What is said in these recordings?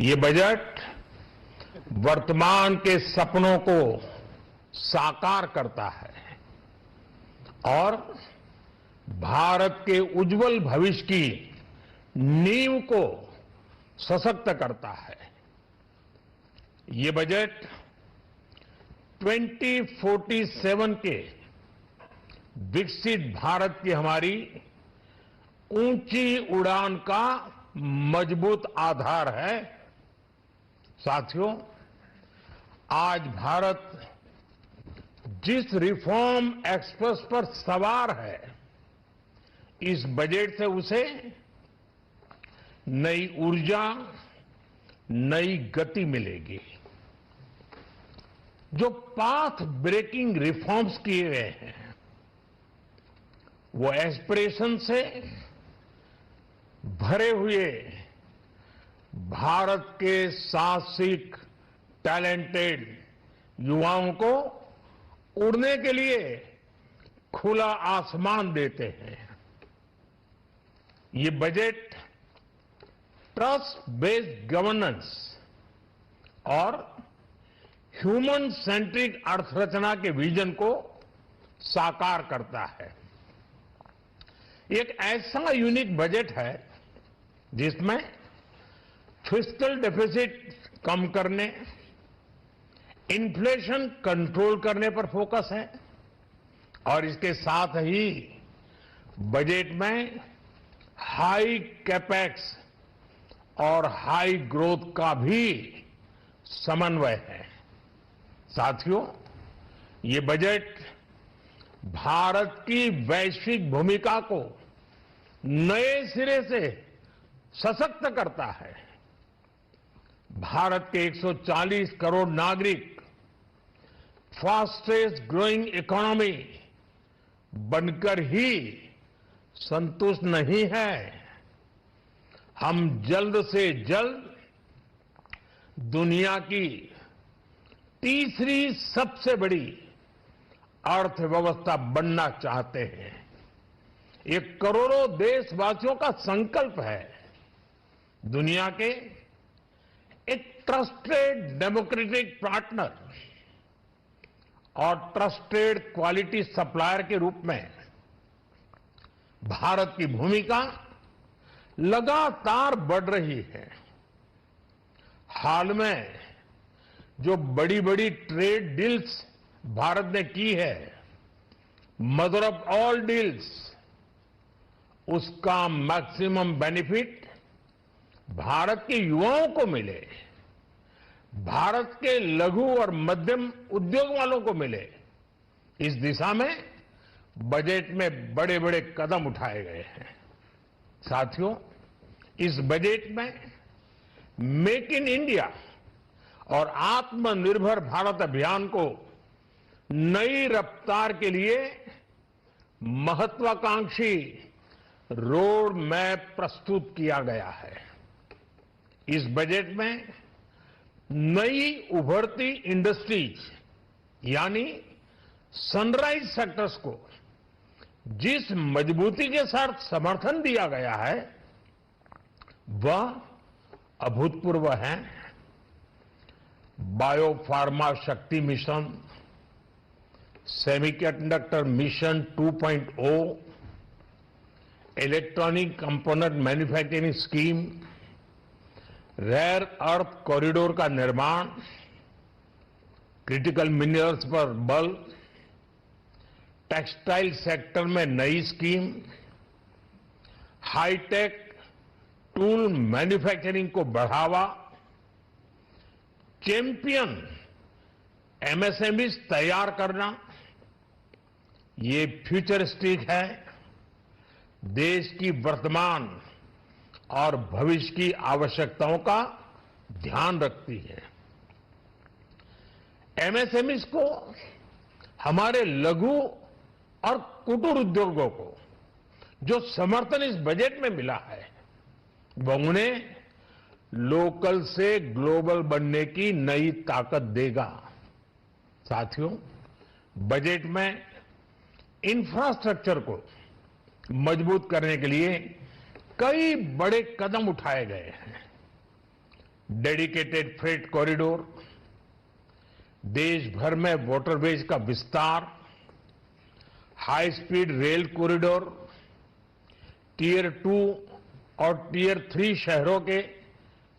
ये बजट वर्तमान के सपनों को साकार करता है और भारत के उज्जवल भविष्य की नींव को सशक्त करता है। ये बजट 2047 के विकसित भारत की हमारी ऊंची उड़ान का मजबूत आधार है। साथियों, आज भारत जिस रिफॉर्म एक्सप्रेस पर सवार है, इस बजट से उसे नई ऊर्जा, नई गति मिलेगी। जो पाथ ब्रेकिंग रिफॉर्म्स किए गए हैं, वो एस्पिरेशन से भरे हुए भारत के साहसिक, टैलेंटेड युवाओं को उड़ने के लिए खुला आसमान देते हैं। ये बजट ट्रस्ट बेस्ड गवर्नेंस और ह्यूमन सेंट्रिक अर्थरचना के विजन को साकार करता है। एक ऐसा यूनिक बजट है जिसमें फिस्कल डेफिसिट कम करने, इन्फ्लेशन कंट्रोल करने पर फोकस है और इसके साथ ही बजट में हाई कैपेक्स और हाई ग्रोथ का भी समन्वय है। साथियों, ये बजट भारत की वैश्विक भूमिका को नए सिरे से सशक्त करता है। भारत के 140 करोड़ नागरिक फास्टेस्ट ग्रोइंग इकोनॉमी बनकर ही संतुष्ट नहीं है। हम जल्द से जल्द दुनिया की तीसरी सबसे बड़ी अर्थव्यवस्था बनना चाहते हैं। ये करोड़ों देशवासियों का संकल्प है। दुनिया के एक ट्रस्टेड डेमोक्रेटिक पार्टनर और ट्रस्टेड क्वालिटी सप्लायर के रूप में भारत की भूमिका लगातार बढ़ रही है। हाल में जो बड़ी बड़ी ट्रेड डील्स भारत ने की है, मदर ऑफ ऑल डील्स, उसका मैक्सिमम बेनिफिट भारत के युवाओं को मिले, भारत के लघु और मध्यम उद्योग वालों को मिले। इस दिशा में बजट में बड़े बड़े कदम उठाए गए हैं। साथियों, इस बजट में मेक इन इंडिया और आत्मनिर्भर भारत अभियान को नई रफ्तार के लिए महत्वाकांक्षी रोड मैप प्रस्तुत किया गया है। इस बजट में नई उभरती इंडस्ट्रीज यानी सनराइज सेक्टर्स को जिस मजबूती के साथ समर्थन दिया गया है, वह अभूतपूर्व है। Bio pharma Shakti mission, semiconductor mission 2.0, electronic component manufacturing scheme, rare earth corridor का निर्माण, क्रिटिकल मिनरल्स पर बल, टेक्सटाइल सेक्टर में नई स्कीम, हाईटेक टूल मैन्युफैक्चरिंग को बढ़ावा, चैंपियन एमएसएमई तैयार करना, ये फ्यूचरिस्टिक है, देश की वर्तमान और भविष्य की आवश्यकताओं का ध्यान रखती है। एमएसएमई को, हमारे लघु और कुटीर उद्योगों को जो समर्थन इस बजट में मिला है, वो उन्हें लोकल से ग्लोबल बनने की नई ताकत देगा। साथियों, बजट में इंफ्रास्ट्रक्चर को मजबूत करने के लिए कई बड़े कदम उठाए गए हैं। डेडिकेटेड फ्रेट कॉरिडोर, देश भर में वाटरवेज का विस्तार, high speed rail corridor, tier 2 और टियर 3 शहरों के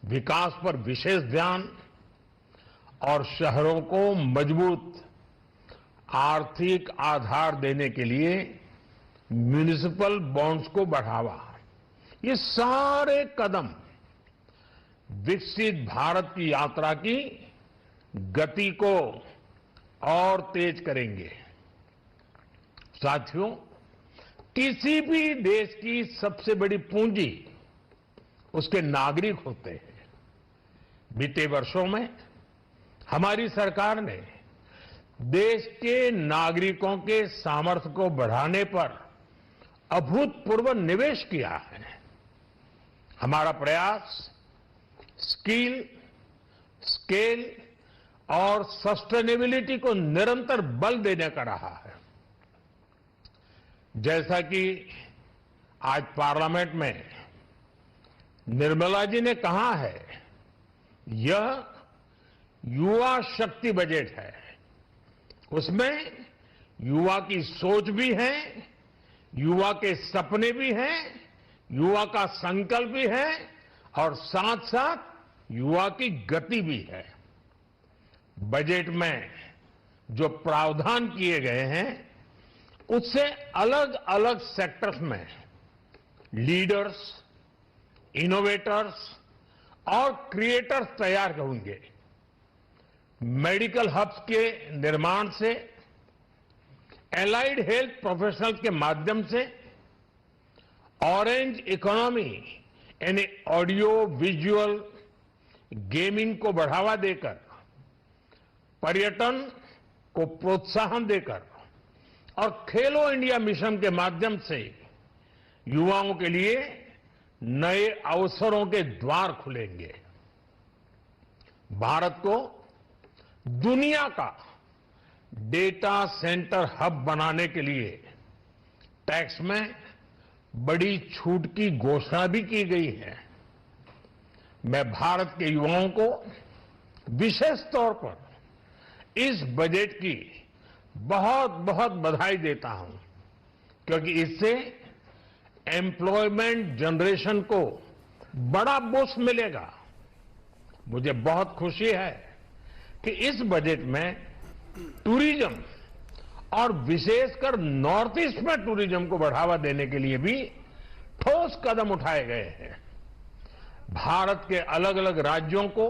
विकास पर विशेष ध्यान और शहरों को मजबूत आर्थिक आधार देने के लिए म्युनिसिपल बॉन्ड्स को बढ़ावा, ये सारे कदम विकसित भारत की यात्रा की गति को और तेज करेंगे। साथियों, किसी भी देश की सबसे बड़ी पूंजी उसके नागरिक होते हैं। बीते वर्षों में हमारी सरकार ने देश के नागरिकों के सामर्थ्य को बढ़ाने पर अभूतपूर्व निवेश किया है। हमारा प्रयास स्किल, स्केल और सस्टेनेबिलिटी को निरंतर बल देने का रहा है। जैसा कि आज पार्लियामेंट में निर्मला जी ने कहा है, यह युवा शक्ति बजट है। उसमें युवा की सोच भी है, युवा के सपने भी हैं, युवा का संकल्प भी है और साथ साथ युवा की गति भी है। बजट में जो प्रावधान किए गए हैं उससे अलग अलग सेक्टर्स में लीडर्स, इनोवेटर्स और क्रिएटर्स तैयार होंगे। मेडिकल हब्स के निर्माण से, एलाइड हेल्थ प्रोफेशनल्स के माध्यम से, ऑरेंज इकोनॉमी यानी ऑडियो विजुअल गेमिंग को बढ़ावा देकर, पर्यटन को प्रोत्साहन देकर और खेलो इंडिया मिशन के माध्यम से युवाओं के लिए नए अवसरों के द्वार खुलेंगे। भारत को दुनिया का डेटा सेंटर हब बनाने के लिए टैक्स में बड़ी छूट की घोषणा भी की गई है। मैं भारत के युवाओं को विशेष तौर पर इस बजट की बहुत बहुत बधाई देता हूं, क्योंकि इससे एम्प्लॉयमेंट जनरेशन को बड़ा बूस्ट मिलेगा। मुझे बहुत खुशी है कि इस बजट में टूरिज्म और विशेषकर नॉर्थ ईस्ट में टूरिज्म को बढ़ावा देने के लिए भी ठोस कदम उठाए गए हैं। भारत के अलग अलग राज्यों को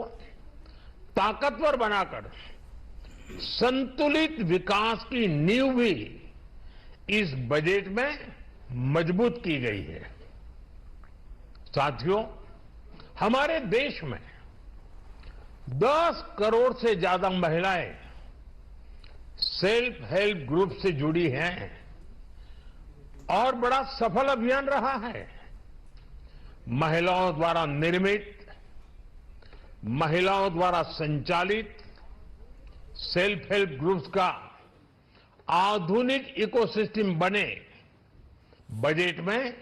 ताकतवर बनाकर संतुलित विकास की नींव भी इस बजट में मजबूत की गई है। साथियों, हमारे देश में 10 करोड़ से ज्यादा महिलाएं सेल्फ हेल्प ग्रुप से जुड़ी हैं और बड़ा सफल अभियान रहा है। महिलाओं द्वारा निर्मित, महिलाओं द्वारा संचालित सेल्फ हेल्प ग्रुप्स का आधुनिक इकोसिस्टम बने, बजट में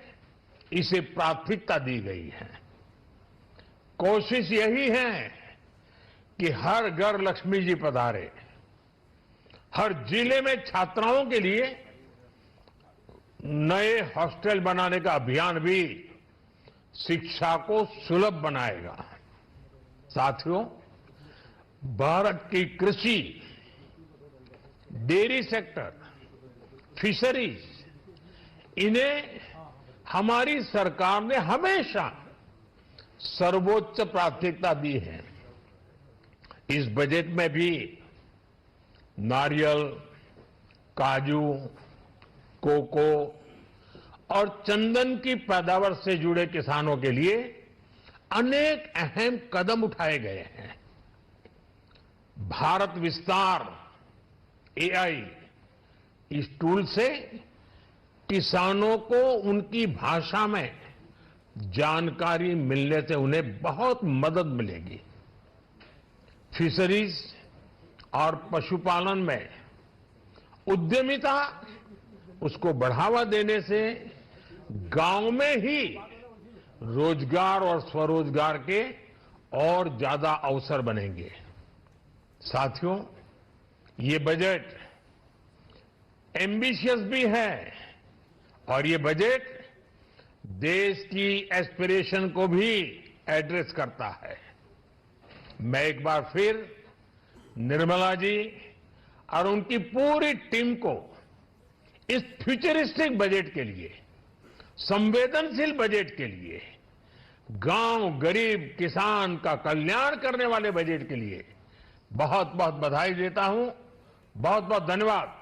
इसे प्राथमिकता दी गई है। कोशिश यही है कि हर घर लक्ष्मी जी पधारे। हर जिले में छात्राओं के लिए नए हॉस्टल बनाने का अभियान भी शिक्षा को सुलभ बनाएगा। साथियों, भारत की कृषि, डेयरी सेक्टर, फिशरीज, इन्हें हमारी सरकार ने हमेशा सर्वोच्च प्राथमिकता दी है। इस बजट में भी नारियल, काजू, कोको और चंदन की पैदावार से जुड़े किसानों के लिए अनेक अहम कदम उठाए गए हैं। भारत विस्तार एआई, इस टूल से किसानों को उनकी भाषा में जानकारी मिलने से उन्हें बहुत मदद मिलेगी। फिशरीज और पशुपालन में उद्यमिता, उसको बढ़ावा देने से गांव में ही रोजगार और स्वरोजगार के और ज्यादा अवसर बनेंगे। साथियों, ये बजट एम्बिशियस भी है और ये बजट देश की एस्पिरेशन को भी एड्रेस करता है। मैं एक बार फिर निर्मला जी और उनकी पूरी टीम को इस फ्यूचरिस्टिक बजट के लिए, संवेदनशील बजट के लिए, गांव, गरीब, किसान का कल्याण करने वाले बजट के लिए बहुत बहुत बधाई देता हूं। बहुत बहुत धन्यवाद।